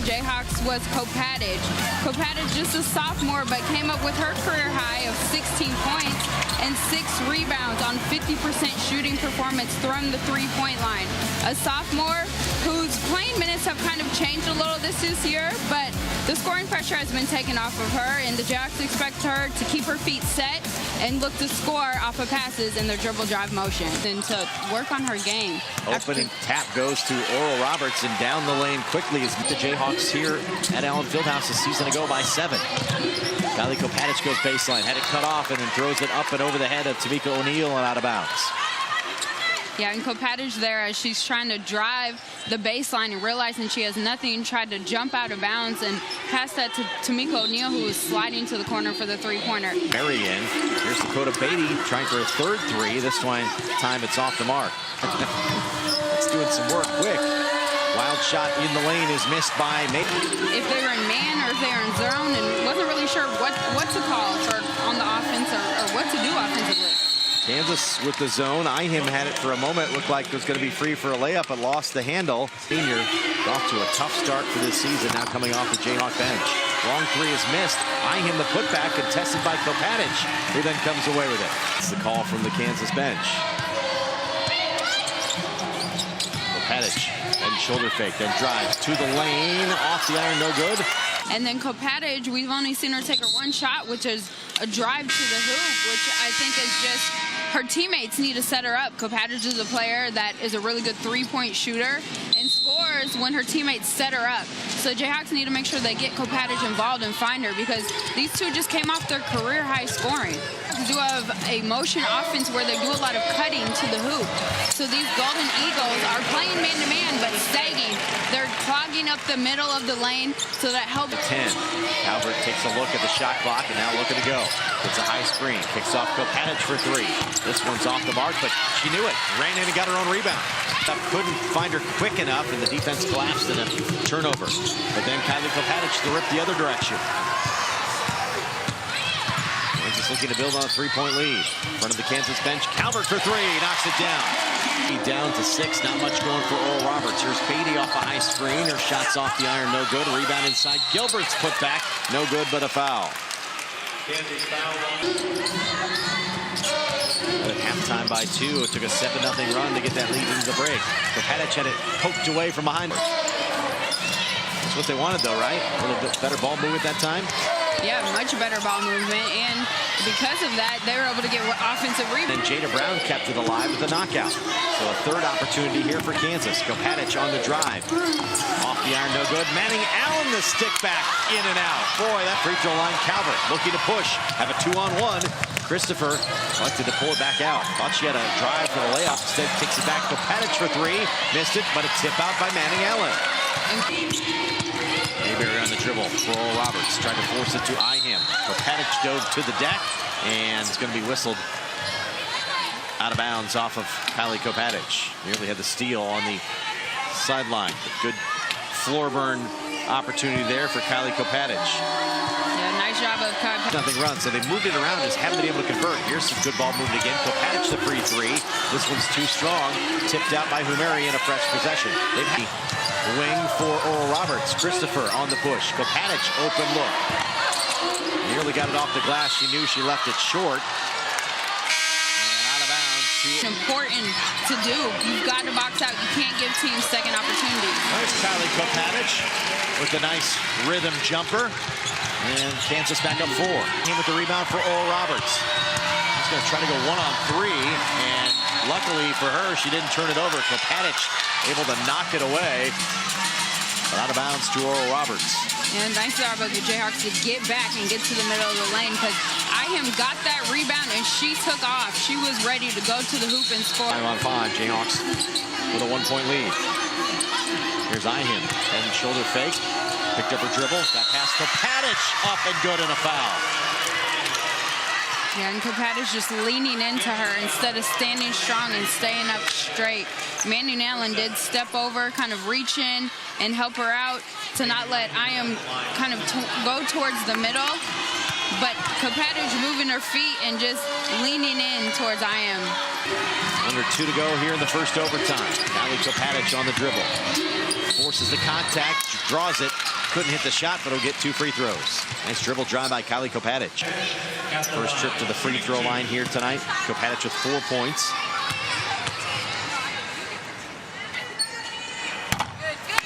Jayhawks was Kopatic. Kopatic, just a sophomore, but came up with her career high of 16 points and 6 rebounds on 50% shooting performance from the three-point line. A sophomore whose playing minutes have kind of changed a little this year, but the scoring pressure has been taken off of her, and the Jayhawks expect her to keep her feet set and look to score off of passes in their dribble drive motion and to work on her game. Opening tap goes to OralRoberts, and down the lane quickly is the Jayhawks here at Allen Fieldhouse a season ago by 7. Kylie Kopatic goes baseline, had it cut off, and then throws it up and over the head of Tamika O'Neal and out of bounds. Yeah, and Kopatic there, as she's trying to drive the baseline and realizing she has nothing, tried to jump out of bounds and pass that to Tamika O'Neal, who was sliding to the corner for the three-pointer. Marion, here's Dakota Beatty trying for a third three. This time it's off the mark. It's doing some work quick. Wild shot in the lane is missed by Mayton. If they were in man or if they were in zone, and wasn't really sure what to call for on the offense or what to do offensively. Kansas with the zone. Iham had it for a moment. Looked like it was going to be free for a layup, but lost the handle. Senior off to a tough start for this season, now coming off the Jayhawk bench. Long three is missed. Iham the putback, contested by Kopatic, who then comes away with it. It's the call from the Kansas bench. Kopatic and shoulder fake, then drives to the lane, off the iron, no good. And then Kopatic, we've only seen her take her one shot, which is a drive to the hoop, which I think is just her teammates need to set her up. Kopatic is a player that is a really good three-point shooter and scores when her teammates set her up. So Jayhawks need to make sure they get Kopatic involved and find her, because these two just came off their career high scoring. They do have a motion offense where they do a lot of cutting to the hoop. So these Golden Eagles are playing man-to-man, but sagging. They're clogging up the middle of the lane, so that helps. 10. Albert takes a look at the shot clock and now looking to go. It's a high screen. Kicks off Kopatic for 3. This one's off the mark, but she knew it. Ran in and got her own rebound. Couldn't find her quick enough, and the defense collapsed in a turnover. But then Kylie Kopatic to rip the other direction. Kansas looking to build on a 3-point lead. In front of the Kansas bench, Calvert for 3, knocks it down. Down to 6, not much going for OralRoberts. Here's Beatty off a high screen. Her shot's off the iron, no good. Rebound inside. Gilbert's put back, no good, but a foul. At halftime by 2, it took a 7-0 run to get that lead into the break. Kopatic had it poked away from behind. That's what they wanted, though, right? A little bit better ball movement that time. Yeah, much better ball movement, and because of that, they were able to get offensive rebound. And Jada Brown kept it alive with a knockout. So a third opportunity here for Kansas. Kopatic on the drive. Off the iron, no good. Manning Allen, the stick back, in and out. Boy, that free throw line, Calvert looking to push. Have a 2-on-1. Christopher elected to pull it back out. Thought she had a drive for the layup. Instead, kicks it back. Kopatic for 3. Missed it, but a tip out by Manning Allen. Mayberry on the dribble for OralRoberts. Tried to force it to Iham. Kopatic dove to the deck, and it's going to be whistled out of bounds off of Kylie Kopatic. Nearly had the steal on the sideline. Good floor burn opportunity there for Kylie Kopatic. Yeah, nice job of Kopatic. Nothing run, so they moved it around, just haven't been able to convert. Here's some good ball movement again. Kopatic the free 3. This one's too strong. Tipped out by Humeri in a fresh possession. They've had wing for OralRoberts. Christopher on the push. Kopatic, open look. Nearly got it off the glass. She knew she left it short. And out of bounds. It's important to do. You've got to box out. You can't give teams second opportunities. Nice Kylie Kopatic with a nice rhythm jumper. And Kansas back up 4. Came with the rebound for OralRoberts. He's going to try to go 1-on-3. And luckily for her, she didn't turn it over. Kopatic able to knock it away. But out of bounds to OralRoberts. And nice job of the Jayhawks to get back and get to the middle of the lane, because Iham got that rebound and she took off. She was ready to go to the hoop and score. 5-on-5, Jayhawks with a 1-point lead. Here's Iham, and shoulder fake. Picked up her dribble, got past Kopatic, up and good, and a foul. Yeah, and Kopatic just leaning into her instead of standing strong and staying up straight. Manning Allen did step over, kind of reach in and help her out to not let Iham kind of go towards the middle. But Kopatic moving her feet and just leaning in towards Iham. Under 2 to go here in the first overtime. Kylie Kopatic on the dribble. forces the contact, draws it. Couldn't hit the shot, but he'll get 2 free throws. Nice dribble drive by Kylie Kopatic. First trip to the free throw line here tonight. Kopatic with 4 points.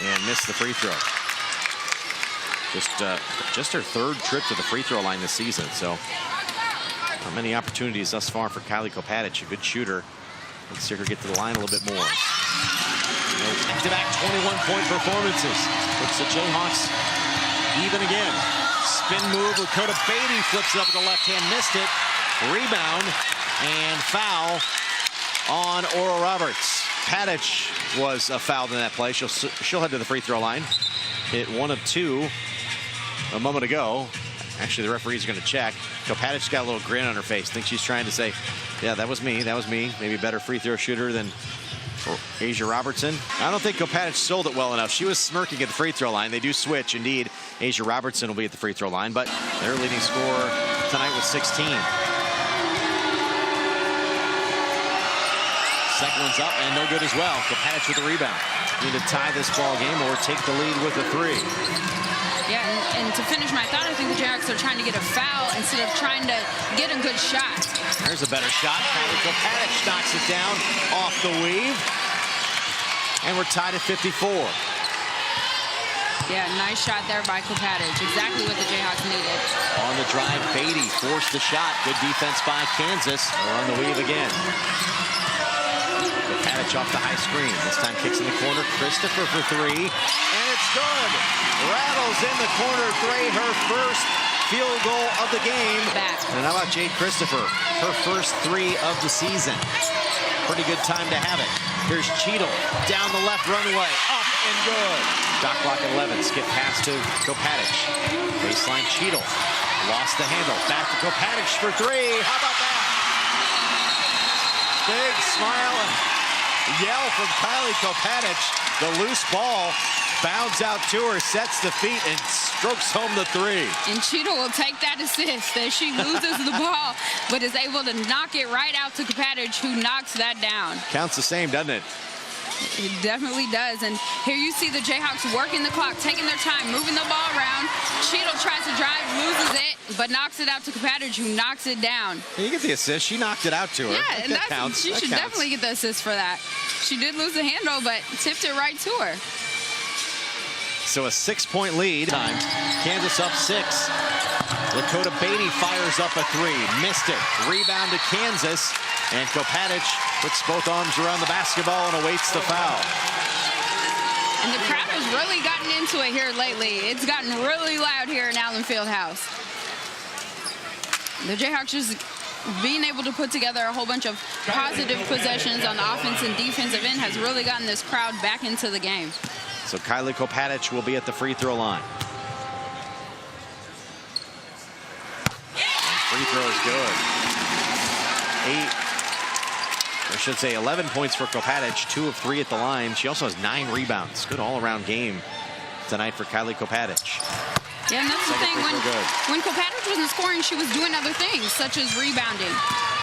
And missed the free throw. Just her 3rd trip to the free throw line this season. So not many opportunities thus far for Kylie Kopatic, a good shooter. Let's see her get to the line a little bit more. Back-to-back 21-point performances. Puts the Jayhawks even again. Spin move. Lakota Beatty flips it up with the left hand. Missed it. Rebound and foul on OralRoberts. Kopatic was fouled in that play. She'll head to the free throw line. Hit 1 of 2 a moment ago. Actually, the referee's going to check. Kopatic's got a little grin on her face. Thinks she's trying to say, yeah, that was me. That was me. Maybe a better free throw shooter than Asia Robertson. I don't think Kopatic sold it well enough. She was smirking at the free throw line. They do switch. Indeed, Asia Robertson will be at the free throw line, but their leading scorer tonight was 16. Second one's up and no good as well. Kopatic with the rebound. Need to tie this ball game or take the lead with a 3. Yeah, and to finish my thought, I think the Jayhawks are trying to get a foul instead of trying to get a good shot. There's a better shot. Kopatic knocks it down off the weave. And we're tied at 54. Yeah, nice shot there by Kopatic. Exactly what the Jayhawks needed. On the drive, Beatty forced the shot. Good defense by Kansas. We're on the weave again. Kopatic off the high screen. This time kicks in the corner. Christopher for 3. And it's good. Rattles in the corner 3. Her first field goal of the game. Back. And how about Jade Christopher? Her first 3 of the season. Pretty good time to have it. Here's Cheadle down the left runway. Up and good. Shot clock at 11. Skip pass to Kopatic. Baseline Cheadle. Lost the handle. Back to Kopatic for 3. How about that? Big smile and yell from Kylie Kopatic. The loose ball bounds out to her, sets the feet, and strokes home the 3. And Cheadle will take that assist as she loses the ball, but is able to knock it right out to Kopatic, who knocks that down. Counts the same, doesn't it? It definitely does. And here you see the Jayhawks working the clock, taking their time, moving the ball around. Cheadle tries to drive, loses it, but knocks it out to Kopatic, who knocks it down. You get the assist. She knocked it out to her. Yeah, and that counts. She should definitely get the assist for that. She did lose the handle, but tipped it right to her. So a 6-point lead. Time. Kansas up 6. Lakota Beatty fires up a 3. Missed it. Rebound to Kansas. And Kopatic puts both arms around the basketball and awaits the foul. And the crowd has really gotten into it here lately. It's gotten really loud here in Allen Fieldhouse. The Jayhawks just being able to put together a whole bunch of positive possessions on the offense and defensive end has really gotten this crowd back into the game. So Kylie Kopatic will be at the free throw line. And free throw is good. 11 points for Kopatic, 2 of 3 at the line. She also has 9 rebounds. Good all-around game tonight for Kylie Kopatic. Yeah, and that's the thing. When Kopatic wasn't scoring, she was doing other things, such as rebounding.